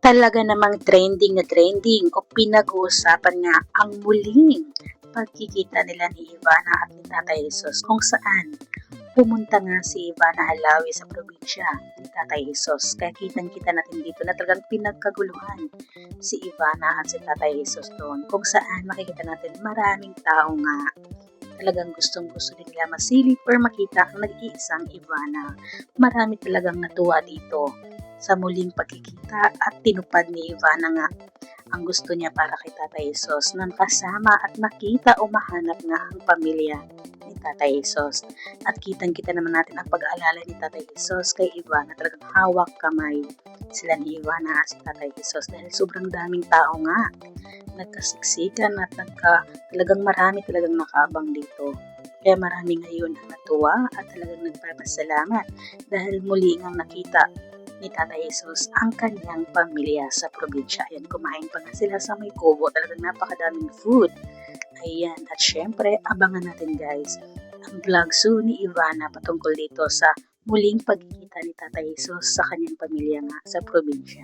Talaga namang trending na trending o pinag-uusapan nga ang muling pagkikita nila ni Ivana at ni Tatay Jesus kung saan pumunta nga si Ivana Alawi sa probinsya ni Tatay Jesus. Kaya kitang-kita natin dito na talagang pinagkaguluhan si Ivana at si Tatay Jesus doon kung saan makikita natin maraming tao nga talagang gustong-gusto din nila masilip or makita ang nag-iisang Ivana. Marami talagang natuwa dito sa muling pagkikita at tinupad ni Ivana nga ang gusto niya para kay Tatay Jesus nang kasama at nakita o mahanap nga ang pamilya ni Tatay Jesus. At kitang-kita naman natin ang pag-aalala ni Tatay Jesus kay Ivana, talagang hawak kamay sila ni Ivana at si Tatay Jesus dahil sobrang daming tao nga nagkasiksikan at talagang marami talagang nakaabang dito. Kaya marami ngayon ang natuwa at talagang nagpapasalamat dahil muli ngang nakita ni Tatay Jesus ang kanyang pamilya sa probinsya. Ayan, kumain pa nga sila sa may kubo. Talagang napakadaming food. Ayan, at syempre, abangan natin guys ang vlog soon ni Ivana patungkol dito sa muling pagkikita ni Tatay Jesus sa kanyang pamilya nga sa probinsya.